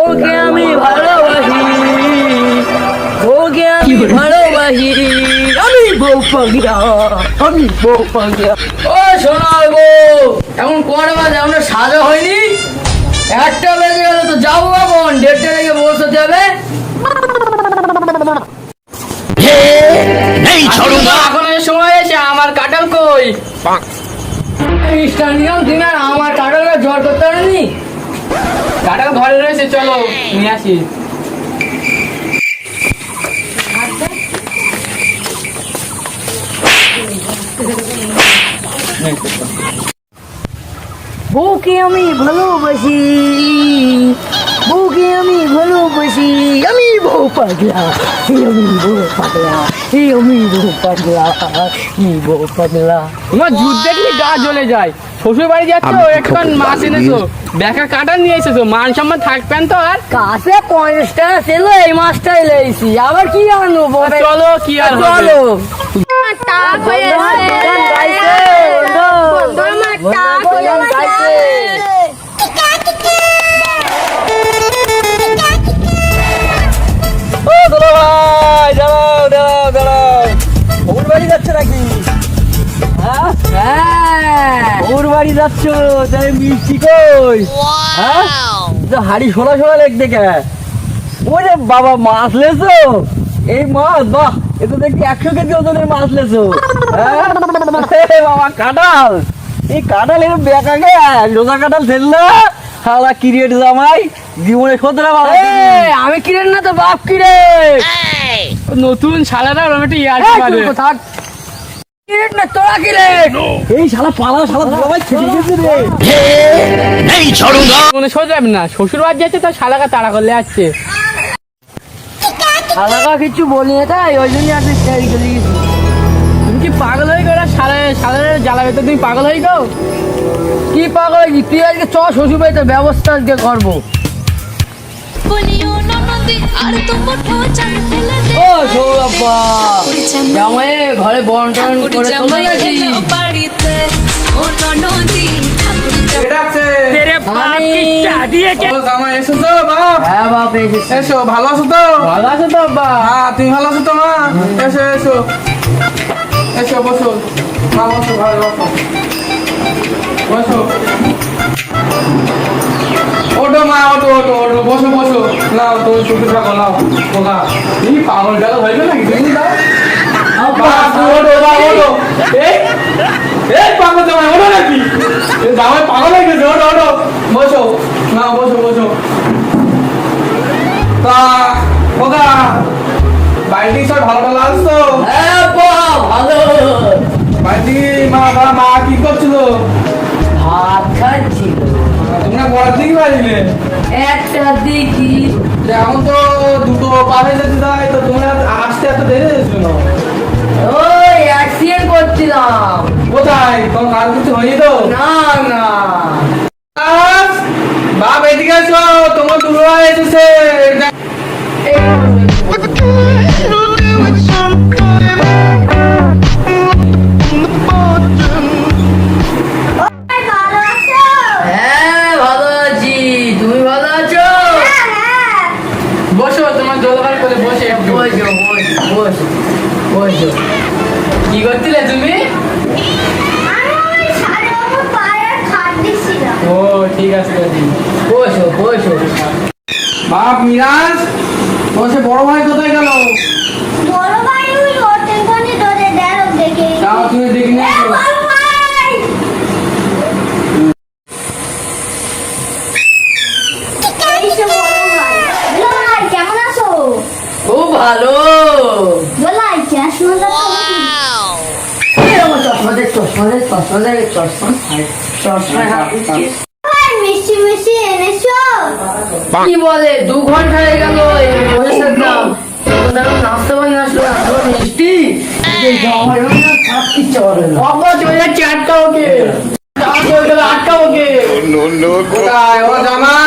ওকে আমি ভালোবাসি, ওকে আমি ভালোবাসি, আমি বউ পাগলা, আমি বউ পাগলা। ও শোনাই গো, এখন কটা বাজে? এখনো সাজা হয়নি? একটা বেজে গেল তো, যাবো এখন। 1:30 লেগে বসতে হবে। এখন সময় এসে আমার কাটাল কই? স্ট্যান্ডিয়াম দিনার আমার কাটালকে জ্বর করতে পারেনি। কাটাল ঘরে রয়েছে, চলো নিয়ে আসি। বউকে আমি ভালোবাসি, বউকে আমি ভালোবাসি, আমি বউ পাগলা, আমি বউ পাগলা, আমি বউ পাগলা, আমি বউ পাগলা। তোমার দুধ দেখলে গা জ্বলে যায়। শ্বশুর বাড়ি যাচ্ছ, একটুখান মাছ এনেছো, দেখা কাটা নিয়ে এসেছো, মান সম্মান থাকবেন তো। আর কাছে 50 টাকা ছিল, এই মাছটাই লেগেছি, আবার কি আনবো? চলো, কি আর চলো। যাচ্ছে নাকি? ওর বাড়ি যাচ্ছ? তাই মিষ্টি কই? হাড়ি সোলা সোলা লেগ দেখে। ওরে বাবা, মাছ লেছো? এই মাছ, বাহ, এ তো দেখি 100 কেজি ওজনের মাছ লেছো। বাবা কাঁঠাল, এই কাঁঠাল এর বেকাকে লোজা কাঁঠাল ছিল না। শালা ক্রিয়েট জামাই, জীবনে শোধরা বাবা। আমি ক্রিয়েট না তো বাপ ক্রিয়েট। নতুন শালারা ওরকম একটা ইয়ার পারে। ক্রিয়েট না, তোরা ক্রিয়েট। এই শালা পালা, শালা সবাই ছেড়ে গেছে রে। এই ছড়ুঙ্গা মনে শোধ যাবে না। শ্বশুর বাড়ি যাচ্ছে তো শালাকা তাড়া করলে যাচ্ছে। শালাকা কিছু বলি না, তাই ওই জন্য আর ছেড়ে গেছি। তুমি কি পাগল হয়ে গেলে? শালারে জ্বালাবে তো, তুমি পাগল হয়ে গো? কি পাগল হয়েছি তুই? আজকে চ শ্বশুর বাড়িতে ব্যবস্থা আজকে করবো। ও সৌরভা, জামাই ঘরে বন্টন করে চলে গেছি। হ্যাঁ বাপ, এসো, ভালো আছো তো? ভালো আছো তো বাবা? হ্যাঁ, তুমি ভালো আছো তো মা? এসো এসো এসো, বসো মা, বসো, ভালো বসো, বসো। ওঠো মা, ওঠো ওঠো ওঠো, বসো বসো। নাও তুমি শুধু থাকো, নাও কোথা। তুমি পাগল টাগল হয়ে গেল নাকি? তুমি দাও। পাগল জামাই ওঠো নাকি? জামাই পাগল হয়ে গেছে, ওঠো ওঠো, বসো, নাও বসো বসো। তা কোথা বাড়িতে সব ভালো ভালো আসতো? হ্যাঁ বাপ, ভালো। বাড়িতে মা কি করছিল? ভাত খাচ্ছিল। তোমরা বড় দিকে বাড়িলে একটা দিকি এখন তো দুটো পাবে যেতে যায়, তো তোমরা আসতে এত দেরি হয়েছিল? ওই অ্যাক্সিডেন্ট করছিলাম। কোথায়? তোমার কার কিছু হয়নি তো? না না, বাপ এদিকে এসো, তোমার দুর্গা এসেছে। হ্যাঁ ভালো আছি, তুমি ভালো আছো? বসো, তোমার জলবার করে বসে একটু। বসো বসো বসো বসো। কি করছিলে তুমি? ও ঠিক আছে, বসো বসো। বাপ মিরাজ, বসে বড় ভাই কোথায় গেল? তাও তুমি দেখি না। খুব ভালো। কি বলে 2 ঘন্টা হয়ে গেল নাচতে পারি না, মিষ্টি আটকা ওকে। কোথায় ওরা জামাই?